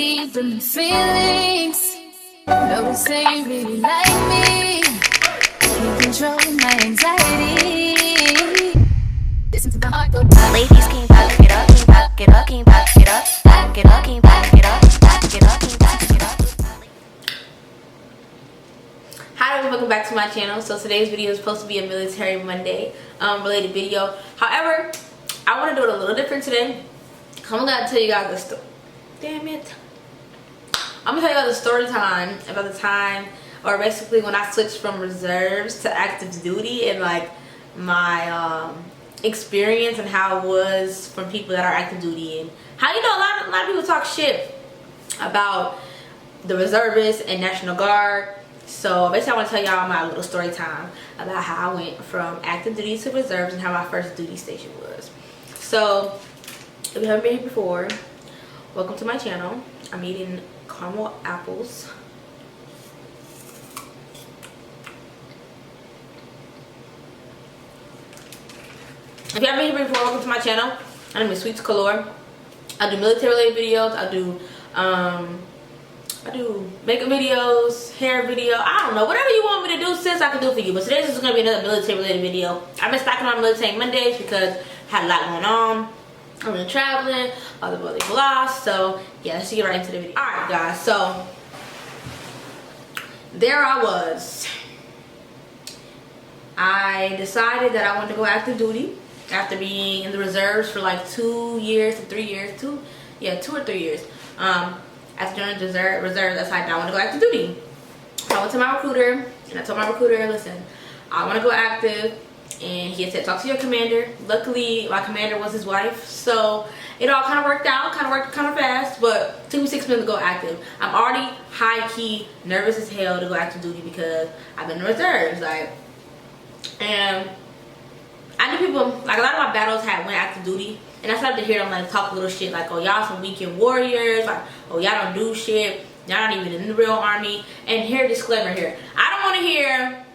deep in the feelings. Notice they ain't really like me. Can't control my anxiety. Listen to my heart go back. Ladies, can you back it up? Can you back it up? Can you back it up? Back it up? Can you back it up? Back it up? Can you back it up? Hi everyone, welcome back to my channel. So today's video is supposed to be a Military Monday related video. However, I want to do it a little different today. I'm gonna tell you guys the story. Damn it! I'm gonna tell you guys a story time about the time, or basically when I switched from reserves to active duty, and like my experience and how it was from people that are active duty, and how, you know, a lot of people talk shit about the reservists and National Guard. So basically I want to tell y'all my little story time about how I went from active duty to reserves and how my first duty station was. So if you haven't been here before, welcome to my channel. I'm eating caramel apples. If you haven't been here before, welcome to my channel. My name is Sweet Color. I do military related videos. I do makeup videos, hair video, I don't know, whatever you want me to do, sis, I can do for you. But today's just gonna be another military related video. I've been stacking on Military Mondays because I had a lot going on. I've been traveling, blah blah blah blah. So yeah, let's get right into the video. Alright guys, so there I was. I decided that I wanted to go active duty after being in the reserves for like 2 years to 3 years. 2 or 3 years. After joining the reserves, I decided I want to go active duty. So I went to my recruiter and I told my recruiter, listen, I want to go active. And he had said, talk to your commander. Luckily, my commander was his wife, so it all kind of worked out. Kind of fast, but it took me 6 months to go active. I'm already high-key nervous as hell to go active duty because I've been in the reserves, like, and I knew people, like, a lot of my battles went active duty. And I started to hear them like talk a little shit like, oh, y'all some weekend warriors, like, oh, y'all don't do shit, y'all not even in the real army. And here, disclaimer here, I don't want to hear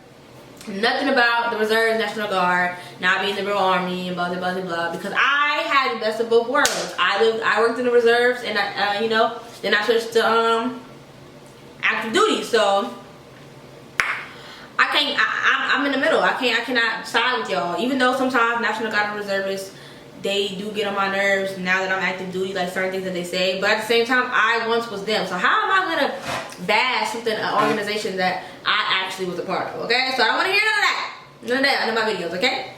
nothing about the reserves, National Guard, not being in the real army, and blah blah blah blah, because I had the best of both worlds. I worked in the reserves, and you know, then I switched to active duty. So I can't. I'm in the middle. I cannot side with y'all. Even though sometimes National Guard and reservists, they do get on my nerves now that I'm active duty, like certain things that they say. But at the same time, I once was them. So how am I gonna bash something, an organization that I actually was a part of? Okay, so I don't want to hear none of that in my videos. Okay,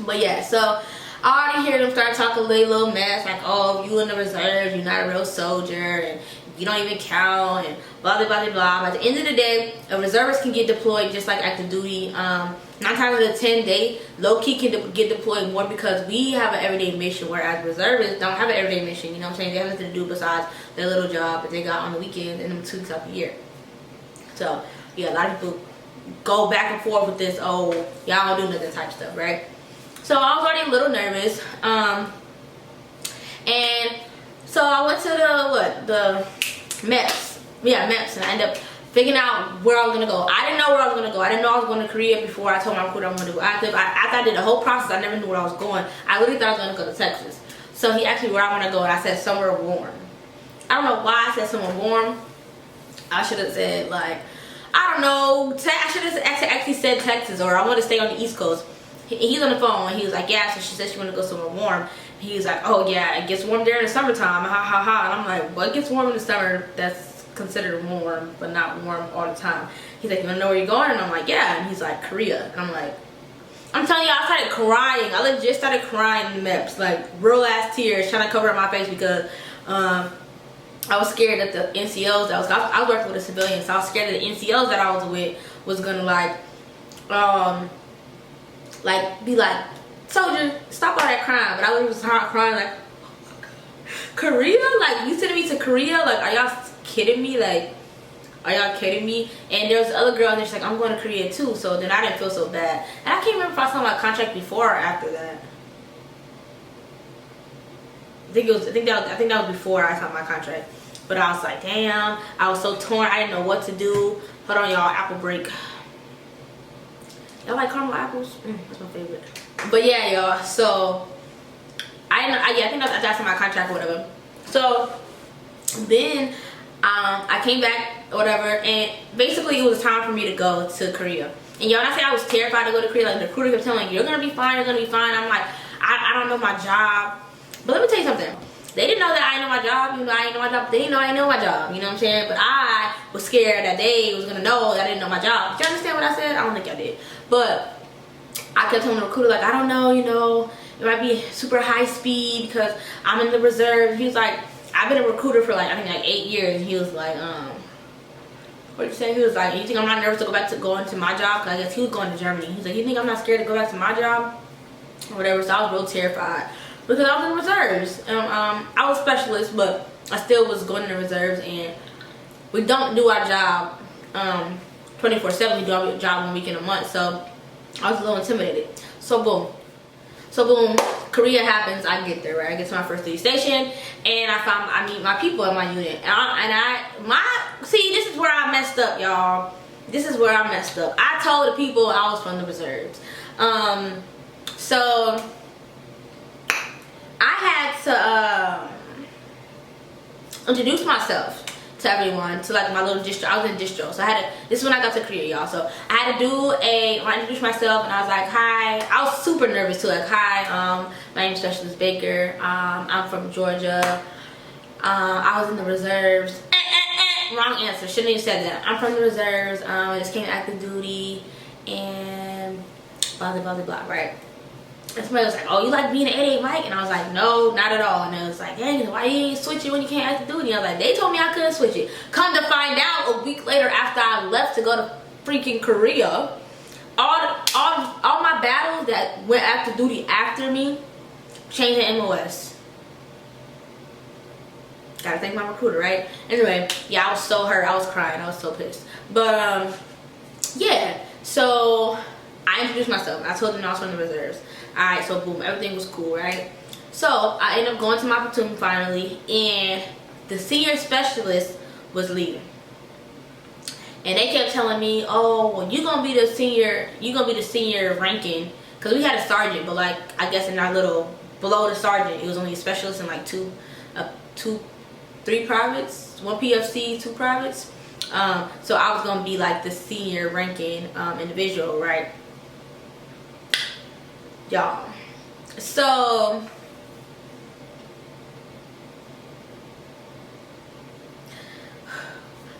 but yeah, so I already hear them start talking a little mess like, oh, you in the reserves, you're not a real soldier, and you don't even count, and blah blah blah blah. But at the end of the day, a reservist can get deployed just like active duty. 9 times out of 10, they low-key can get deployed more because we have an everyday mission, whereas reservists don't have an everyday mission. You know what I'm saying? They have nothing to do besides their little job that they got on the weekends and them 2 weeks out the year. So yeah, a lot of people go back and forth with this, oh, y'all don't do nothing type stuff, right? So I was already a little nervous, and so I went to the MEPS. Yeah, MEPS, and I ended up figuring out where I was gonna go. I didn't know where I was gonna go. I didn't know I was going to Korea before I told my recruiter I wanted to go active. After I did the whole process, I never knew where I was going. I literally thought I was gonna go to Texas. So he asked me where I want to go, and I said somewhere warm. I don't know why I said somewhere warm. I should have said, like, I don't know. I should have actually said Texas, or I want to stay on the East Coast. He's on the phone and he was like, yeah, so she said she wanted to go somewhere warm. He was like, oh yeah, it gets warm there in the summertime, ha ha ha. And I'm like, well, it gets warm in the summer, that's considered warm, but not warm all the time. He's like, you wanna know where you're going? And I'm like, yeah. And he's like, Korea. And I'm like, I'm telling you, I started crying. I legit started crying in the MEPS, like real ass tears, trying to cover up my face because I was scared that the NCOs that I was working with a civilian, so I was scared that the NCOs that I was with was gonna like be like, soldier, stop all that crying. But I was crying like, Korea? Like, you sending me to Korea? Like, are y'all kidding me? Like, are y'all kidding me? And there was the other girl and she's like, I'm going to Korea too. So then I didn't feel so bad. And I can't remember if I saw my contract before or after that. I think that was before I saw my contract. But I was like, damn, I was so torn. I didn't know what to do. Hold on, y'all, apple break. Y'all like caramel apples? That's my favorite. But yeah, y'all, so I think that's after my contract or whatever. So Then I came back or whatever, and basically it was time for me to go to Korea. And y'all, when I say I was terrified to go to Korea, like the recruiter kept telling me, you're gonna be fine, you're gonna be fine. I'm like, I don't know my job. But let me tell you something. They didn't know that I didn't know my job. You know, I didn't know my job. They didn't know I didn't know my job. You know what I'm saying? But I was scared that they was gonna know that I didn't know my job. Did you understand what I said? I don't think I did. But I kept telling the recruiter, like, I don't know, you know, it might be super high speed because I'm in the reserve. He was like, I've been a recruiter for like, I think like 8 years. And he was like, what did you say? He was like, you think I'm not nervous to go back to going to my job? Because I guess he was going to Germany. He's like, you think I'm not scared to go back to my job? Or whatever. So I was real terrified because I was in the reserves. And I was a specialist, but I still was going to the reserves. And we don't do our job 24/7. We do our job 1 week in a month. So I was a little intimidated. So boom, Korea happens. I get there, right? I get to my first duty station, and I meet my people in my unit. See, this is where I messed up, y'all. This is where I messed up. I told the people I was from the reserves. So I had to introduce myself to everyone, to like my little distro. I was in distro, so I had to, this is when I got to Korea, y'all. So I had to I introduced myself, and I was like, hi. I was super nervous too, like, hi, my name is Specialist Baker. I'm from Georgia. I was in the reserves. Wrong answer, shouldn't even said that. I'm from the reserves. I just came to active duty, and blah blah blah blah, right? And somebody was like, oh, you like being an 88 mic? And I was like, no, not at all. And it was like, hey, why you ain't switch it when you can't active duty? I was like, they told me I couldn't switch it. Come to find out, a week later after I left to go to freaking Korea, all my battles that went active duty after me changed to MOS. Gotta thank my recruiter, right? Anyway, yeah, I was so hurt. I was crying. I was so pissed. But, yeah. So, I introduced myself. I told them I was from the reserves. Alright, so boom, everything was cool, right? So I ended up going to my platoon finally, and the senior specialist was leaving. And they kept telling me, oh, well, you're gonna be the senior ranking, because we had a sergeant, but like I guess in our little below the sergeant, it was only a specialist and like three privates, 1 PFC, 2 privates. So I was gonna be like the senior ranking individual, right? Y'all, so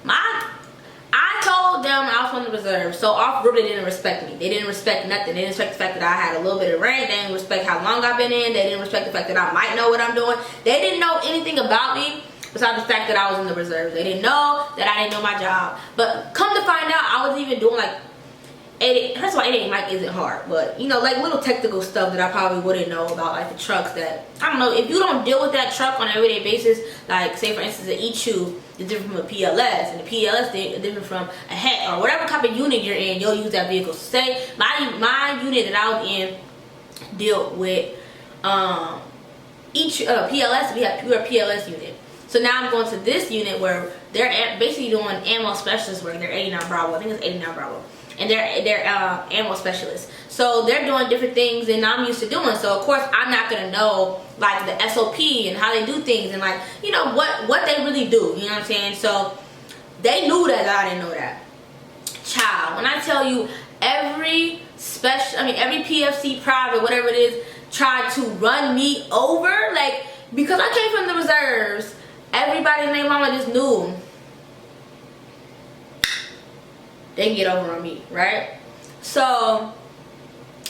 I told them I was from the reserve, so off rip they didn't respect me. They didn't respect nothing. They didn't respect the fact that I had a little bit of rank. They didn't respect how long I've been in. They didn't respect the fact that I might know what I'm doing. They didn't know anything about me besides the fact that I was in the reserves. They didn't know that I didn't know my job. But come to find out, I was even doing like first of all, 88 mic isn't hard, but you know, like little technical stuff that I probably wouldn't know about, like the trucks that, I don't know, if you don't deal with that truck on an everyday basis, like say for instance an E2 is different from a PLS, and the PLS is different from a HET, or whatever type of unit you're in, you'll use that vehicle. So say my unit that I was in dealt with each PLS, we were a PLS unit. So now I'm going to this unit where they're basically doing ammo specialist work. They're 89 Bravo, I think it's 89 Bravo. And they're ammo specialists, so they're doing different things than I'm used to doing. So of course I'm not gonna know like the SOP and how they do things, and like, you know, what they really do, you know what I'm saying? So they knew that I didn't know that. Child, when I tell you every PFC private, whatever it is, tried to run me over, like, because I came from the reserves, everybody and their mama just knew they can get over on me, right? So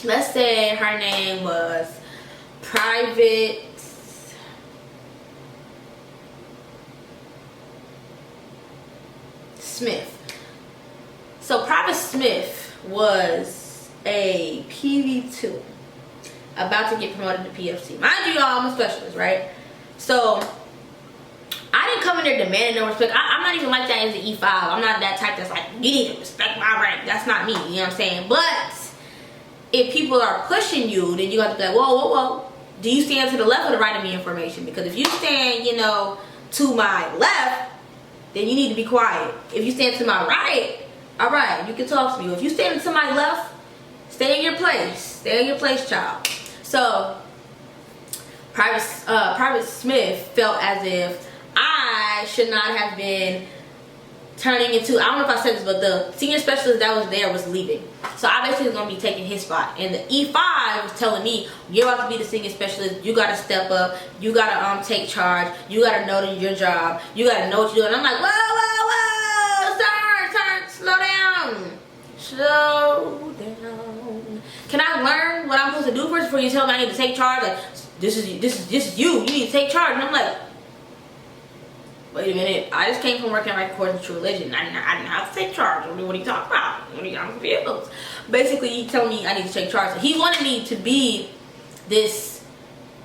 let's say her name was Private Smith. So Private Smith was a PV2 about to get promoted to PFC. Mind you, y'all, I'm a specialist, right? So I didn't come in there demanding no respect. I'm not even like that as an E5. I'm not that type that's like, you need to respect my rank. That's not me, you know what I'm saying? But if people are pushing you, then you have to be like, whoa. Do you stand to the left or the right of me information? Because if you stand, you know, to my left, then you need to be quiet. If you stand to my right, all right, you can talk to me. If you stand to my left, stay in your place. Stay in your place, child. So Private Smith felt as if I I should not have been turning into, I don't know if I said this, but the senior specialist that was there was leaving. So I basically was going to be taking his spot. And the E5 was telling me, you're about to be the senior specialist. You got to step up. You got to take charge. You got to know your job. You got to know what you're doing. I'm like, whoa, sir, slow down. Slow down. Can I learn what I'm supposed to do first before you tell me I need to take charge? Like, this is you. You need to take charge. And I'm like, wait a minute, I just came from working right according to true religion. I didn't have to take charge. What are you talking about? I'm confused. Basically, he told me I need to take charge. So he wanted me to be this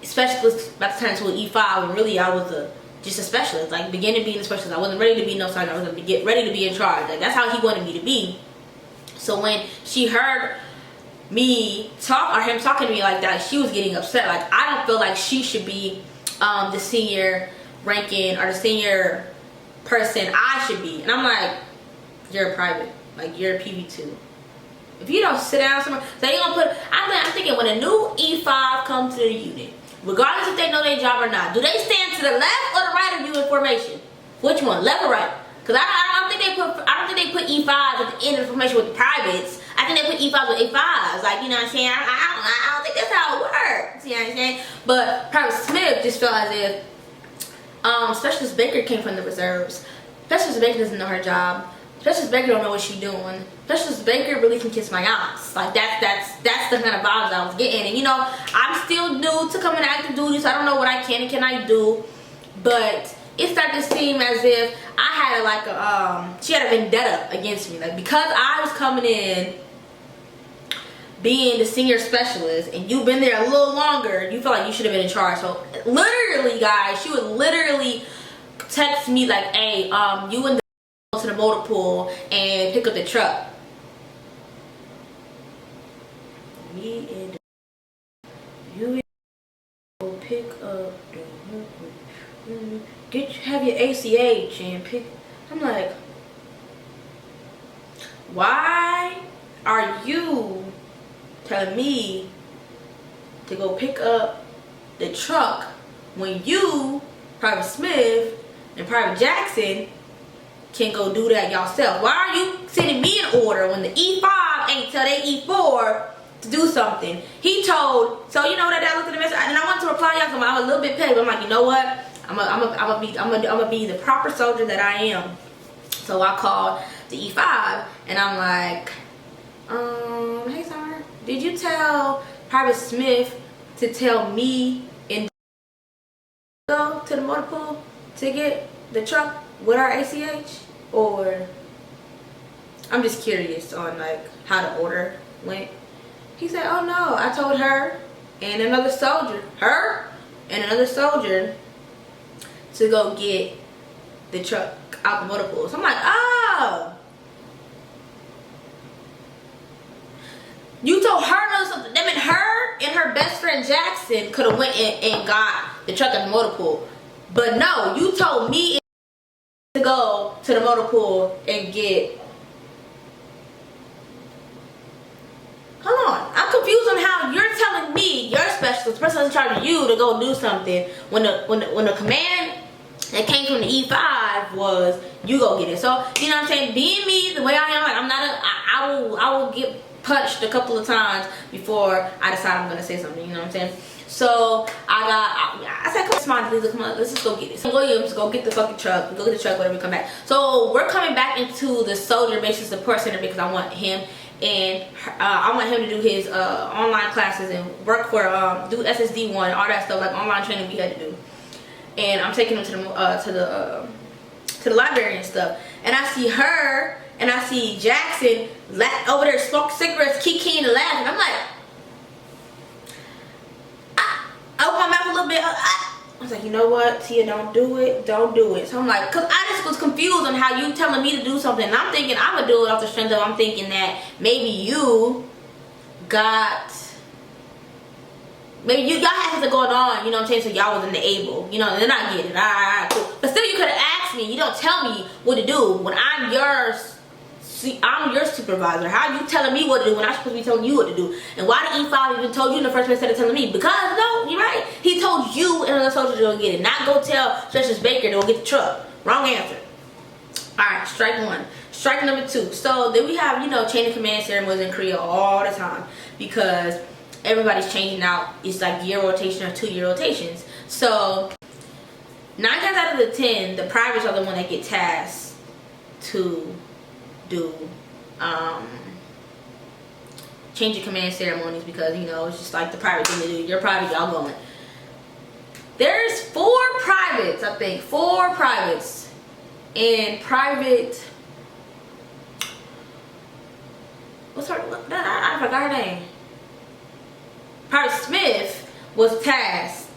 specialist about to turn into an E5, when really I was just a specialist. Like, beginning being a specialist. I wasn't ready to be no sergeant. I was going to get ready to be in charge. Like, that's how he wanted me to be. So when she heard me talk, or him talking to me like that, she was getting upset. Like, I don't feel like she should be the senior ranking or the senior person. I should be. And I'm like, you're a private, like, you're a PV2. If you don't sit down somewhere, so they gonna put, I'm thinking, when a new E5 comes to the unit, regardless if they know their job or not, do they stand to the left or the right of you in formation? Which one, left or right? Because I don't think they put E5s at the end of the formation with the privates. I think they put E5s with A5s. Like, you know what I'm saying? I don't think that's how it works. You know what I'm saying? But Private Smith just felt as if Specialist Baker came from the reserves. Specialist Baker doesn't know her job. Specialist Baker don't know what she's doing. Specialist Baker really can kiss my ass. Like, that's the kind of vibes I was getting. And you know, I'm still new to coming to active duty, so I don't know what I can and cannot do. But it started to seem as if I had she had a vendetta against me. Like, because I was coming in being the senior specialist and you've been there a little longer, you feel like you should have been in charge. So literally, guys, she would literally text me like, hey, you and the go to the motor pool and pick up the truck. Me and you go pick up the have your ACH and pick. I'm like, why are you telling me to go pick up the truck when you, Private Smith and Private Jackson, can go do that yourself? Why are you sending me an order when the E5 ain't tell they E4 to do something? He told, so you know that I looked at the message and I wanted to reply y'all, so I was a little bit petty, but I'm like, you know what? I'm gonna be the proper soldier that I am. So I called the E5 and I'm like, hey sir, did you tell Private Smith to tell me and go to the motor pool to get the truck with our ACH? Or I'm just curious on like how the order went. He said, oh no, I told her and another soldier, to go get the truck out the motor pool. So I'm like, oh, you told her something. That meant her and her best friend Jackson could have went and got the truck at the motor pool. But no, you told me to go to the motor pool and get. Hold on, I'm confused on how you're telling me, your specialist, the person in charge of you, to go do something when the command that came from the E5 was you go get it. So you know what I'm saying? Being me the way I am, like, I'm not I will get punched a couple of times before I decide I'm gonna say something. You know what I'm saying? So I said, come on, please, come on, let's just go get it. So Williams, go get the fucking truck. Go get the truck, whatever, we come back. So we're coming back into the soldier basic support center because I want him and I want him to do his online classes and work for do SSD1, all that stuff, like online training we had to do. And I'm taking him to the library and stuff. And I see her and I see Jackson over there smoking cigarettes, kikiing and laughing. I'm like, I open my mouth a little bit. I was like, you know what, Tia, don't do it. So I'm like, cause I just was confused on how you telling me to do something. And I'm thinking I'm gonna do it off the strength of, I'm thinking that maybe y'all had something going on, you know what I'm saying, so y'all wasn't able, you know, and then I get it, alright, cool. But still, you could have asked me. You don't tell me what to do when I'm your supervisor. How are you telling me what to do when I'm supposed to be telling you what to do? And why did E5 even told you in the first place instead of telling me? Because, no, you're right, he told you and another soldier to go get it, not go tell Specialist Baker to go get the truck. Wrong answer. Alright, strike one. Strike number two. So then we have, you know, chain of command ceremonies in Korea all the time because everybody's changing out. It's like year rotation or 2 year rotations. So 9 times out of the 10, the privates are the one that get tasked to do change of command ceremonies because, you know, it's just like the private thing to do. You're private, y'all going. There's 4 privates, I think. 4 privates. And private, what's her, I forgot her name. Private Smith was tasked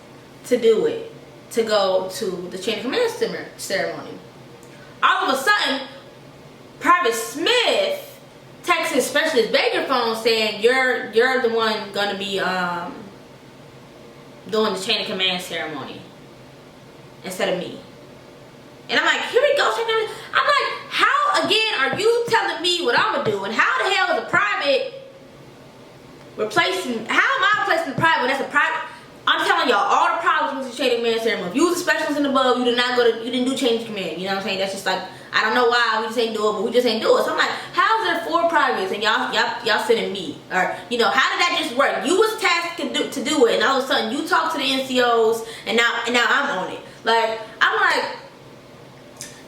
to do it, to go to the chain of command ceremony. All of a sudden, Private Smith texts his specialist Baker phone saying you're the one gonna be doing the chain of command ceremony instead of me. And I'm like, here we go. I'm like, how again are you telling me what I'm gonna do? And how the hell is a private replacing? How am I replacing the private when that's a private? I'm telling y'all, all the problems with the chain of command ceremony. If you was a specialist in the above, you didn't do change of command. You know what I'm saying? That's just like, I don't know why we just ain't do it, but we just ain't do it. So I'm like, how is there 4 privates and y'all sending me? Or, you know, how did that just work? You was tasked to do it, and all of a sudden you talk to the NCOs, and now I'm on it. Like, I'm like.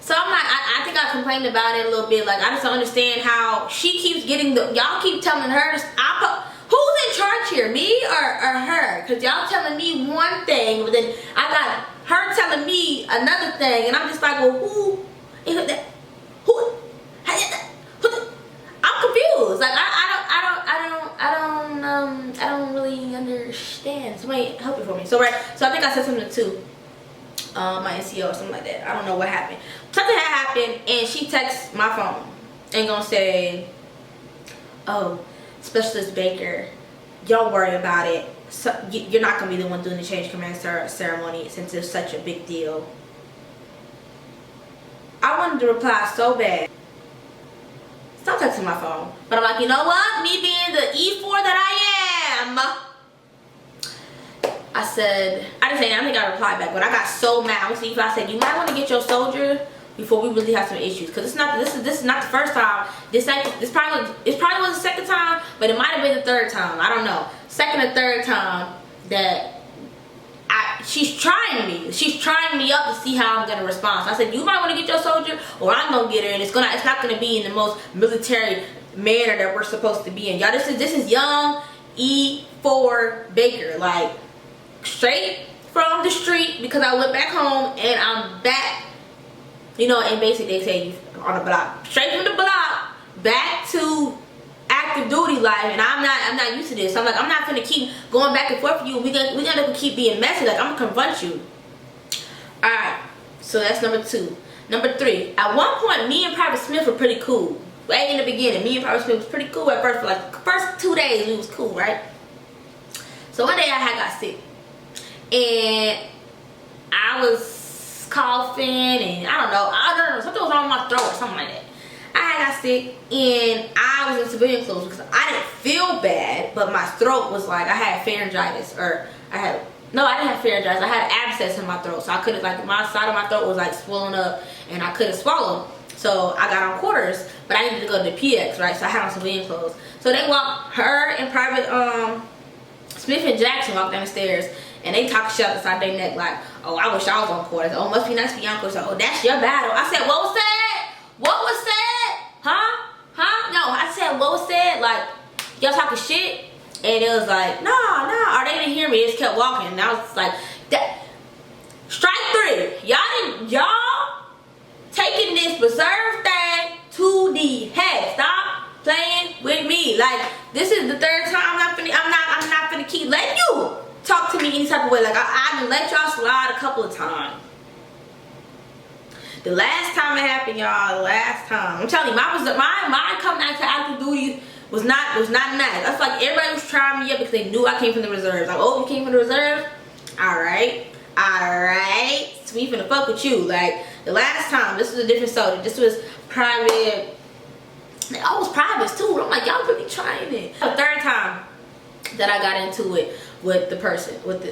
So I'm like, I think I complained about it a little bit. Like, I just don't understand how she keeps getting y'all keep telling her, who's in charge here, me or her? Because y'all telling me one thing, but then I got her telling me another thing, and I'm just like, well, I'm confused. Like, I don't really understand. Somebody help it for me. So I think I said something to my NCO or something like that. I don't know what happened. Something had happened, and she texts my phone and gonna say, oh, Specialist Baker, don't worry about it. So, you're not gonna be the one doing the change of command ceremony since it's such a big deal. I wanted to reply so bad. Stop texting my phone. But I'm like, you know what? Me being the E4 that I am, I didn't say that. I think I replied back, but I got so mad. I said, you might want to get your soldier before we really have some issues, because this is not the first time. It probably was the second time, but it might have been the third time. I don't know. Second or third time that she's trying me. She's trying me up to see how I'm gonna respond. So I said, you might want to get your soldier, or I'm gonna get her, and it's not gonna be in the most military manner that we're supposed to be in. Y'all, this is young E4 Baker, like straight from the street, because I went back home and I'm back, you know, and basically they say you on the block, straight from the block back to active duty life, and I'm not used to this. So I'm like, I'm not gonna keep going back and forth with you. We're gonna keep being messy. Like, I'm gonna confront you. Alright, so that's number 2. Number 3, at one point me and Private Smith were pretty cool. Way in the beginning, me and Private Smith was pretty cool at first. For like the first 2 days we was cool, right? So one day I got sick, and I was coughing, and I don't know, something was wrong with my throat or something like that. I got sick, and I was in civilian clothes because I didn't feel bad, but my throat was like, I had pharyngitis, or I didn't have pharyngitis, I had abscess in my throat, so I couldn't, like, my side of my throat was like swollen up, and I couldn't swallow. So I got on quarters, but I needed to go to the PX, right? So I had on civilian clothes. So they walked, her and Private Smith and Jackson walked down the stairs, and they talk shit outside their neck like, oh, I wish I was on quarters. Oh, must be nice for young quarters. Oh, that's your battle. I said, what was said? What was said? Huh? No, I said, what was said? Like, y'all talking shit? And it was like, no, or they didn't hear me. They just kept walking. And I was like, that. Strike 3. Y'all taking this reserve thing to the head. Stop playing with me. Like, this is the 3rd time I'm not gonna keep letting you talk to me any type of way. Like, I done let y'all slide a couple of times. The last time it happened, y'all, I'm telling you, my coming out to active duty was not nice. That's like everybody was trying me up because they knew I came from the reserves. Like, oh, you came from the reserves? Alright. So we finna fuck with you. Like, the last time, this was a different soldier. This was private. They always privates too. I'm like, y'all really trying it. The 3rd time, that I got into it with the person, with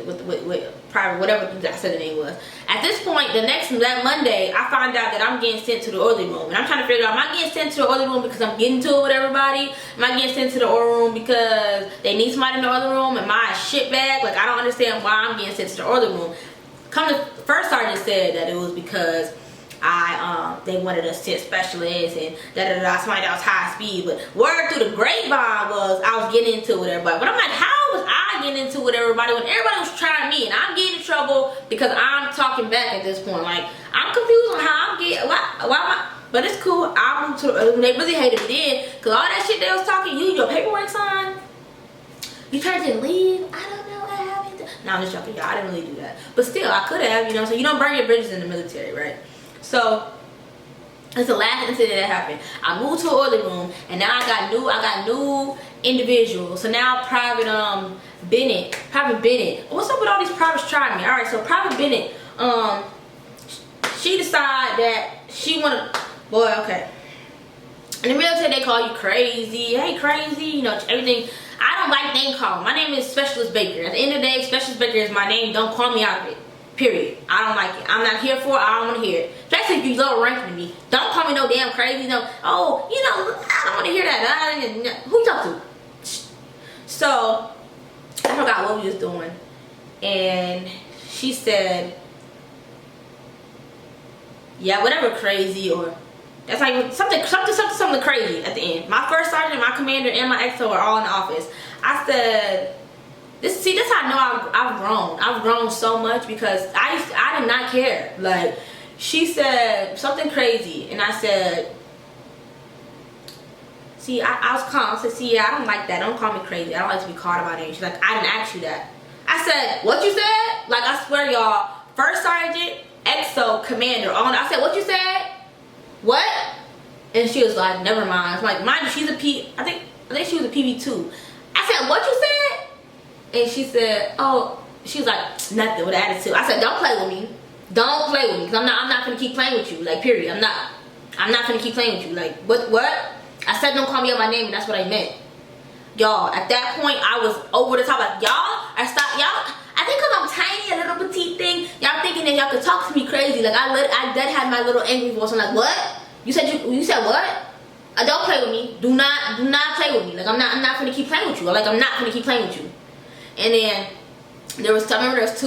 private, whatever I said the name was. At this point, that Monday, I found out that I'm getting sent to the oily room, and I'm trying to figure out, am I getting sent to the oily room because I'm getting to it with everybody? Am I getting sent to the oily room because they need somebody in the oily room? Am I a shitbag? Like, I don't understand why I'm getting sent to the oily room. First sergeant said that it was because they wanted us to hit specialists and somebody that was high speed, but word through the grapevine was I was getting into it with everybody. But I'm like, how was I getting into it with everybody when everybody was trying me and I'm getting in trouble because I'm talking back at this point? Like, I'm confused on how I'm getting, why am I, but it's cool. I moved to, they really hated me then, because all that shit they was talking, your paperwork signed, you turned in leave, I don't know what happened. No, I'm just joking, y'all, I didn't really do that. But still, I could have, so you don't burn your bridges in the military, right? So it's the last incident that happened. I moved to an oily room, and now I got new individuals. So now Private Bennett. What's up with all these privates trying me? All right, so Private Bennett, she decided that she wanted, boy, okay. In the military, they call you crazy. Hey, crazy, everything. I don't like name calling. My name is Specialist Baker. At the end of the day, Specialist Baker is my name. Don't call me out of it. Period. I don't like it. I'm not here for it. I don't want to hear it. Especially if you're lower ranking than me. Don't call me no damn crazy. No, oh, I don't want to hear that. Who you talk to? So, I forgot what we was doing. And she said, yeah, whatever, crazy, or that's like something crazy at the end. My first sergeant, my commander, and my XO are all in the office. I said, this how I know I've grown. I've grown so much because I did not care. Like, she said something crazy, and I said, see, I was calm. I said, see, yeah, I don't like that. Don't call me crazy. I don't like to be called about it. She's like, I didn't ask you that. I said, what you said? Like, I swear, y'all, first sergeant, XO, commander, on. I said, what you said? What? And she was like, never mind. I'm like, mind you, she's a I think she was a PB2. I said, what you said? And she said, oh, she was like, nothing, with attitude. I said, don't play with me. Don't play with me, because I'm not gonna keep playing with you. Like, period. I'm not gonna keep playing with you. Like, what? I said, don't call me out my name, and that's what I meant. Y'all, at that point, I was over the top. Like, I think because I'm tiny, a little petite thing, y'all thinking that y'all could talk to me crazy. Like, I did have my little angry voice. I'm like, what? You said what? Don't play with me. Do not play with me. Like, I'm not gonna keep playing with you. Like, I'm not gonna keep playing with you. And then I remember there was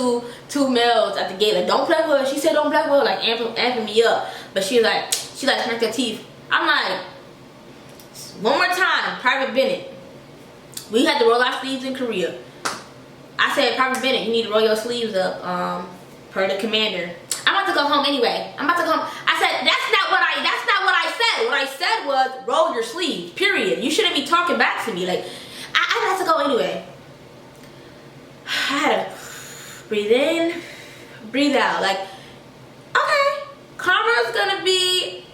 two males at the gate. Like, don't play with her. She said don't play with her. Like, amping me up. But she smacked her teeth. I'm like, one more time, Private Bennett. We had to roll our sleeves in Korea. I said, Private Bennett, you need to roll your sleeves up, per the commander. I'm about to go home anyway. I'm about to go home. I said, that's not what I said. What I said was, roll your sleeves, period. You shouldn't be talking back to me. Like, I had to go anyway. I had to breathe in, breathe out. Like, okay, karma's gonna be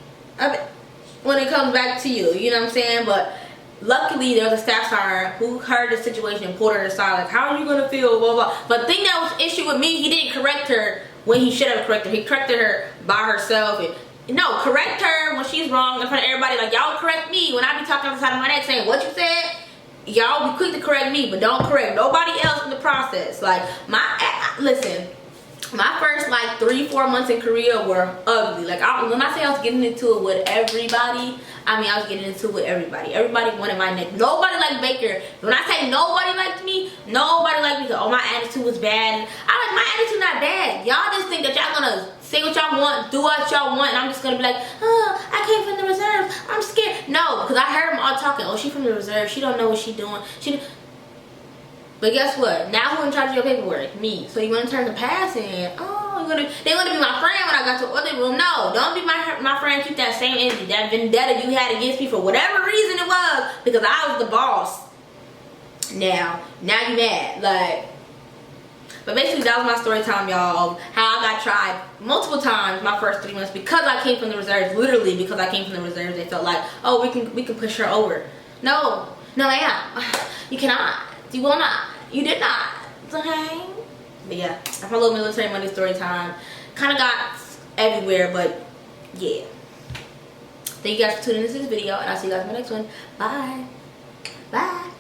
when it comes back to you. You know what I'm saying? But luckily, there was a staff sergeant who heard the situation and pulled her aside. Like, how are you gonna feel? Blah blah. But the thing that was the issue with me, he didn't correct her when he should have corrected her. He corrected her by herself. And no, correct her when she's wrong in front of everybody. Like, y'all correct me when I be talking on the side of my neck saying what you said. Y'all be quick to correct me, but don't correct nobody else in the process. Like, listen, my first like 3-4 months in Korea were ugly. Like, when I say I was getting into it with everybody, I mean I was getting into it with everybody. Everybody wanted my neck. Nobody liked Baker. When I say nobody liked me, nobody liked me because, oh, my attitude was bad. My attitude not bad. Y'all just think that y'all gonna say what y'all want, do what y'all want, and I'm just gonna be like, oh, I came from the reserves, I'm scared. No, because I heard them all talking, oh, she from the reserve, she don't know what she doing. But guess what? Now who in charge of your paperwork? Me. So you want to turn the past in? Oh, they want to be my friend when I got to the other room. No, don't be my friend. Keep that same energy, that vendetta you had against me for whatever reason it was, because I was the boss. Now you mad. Like, but basically that was my story time, y'all, of how I got tried multiple times my first 3 months because I came from the reserves. Literally because I came from the reserves, they felt like, oh, we can push her over. No, ma'am, you cannot. You will not. You did not. Okay. But yeah, that's my little military Monday story time. Kind of got everywhere, but yeah. Thank you guys for tuning into this video, and I'll see you guys in my next one. Bye. Bye.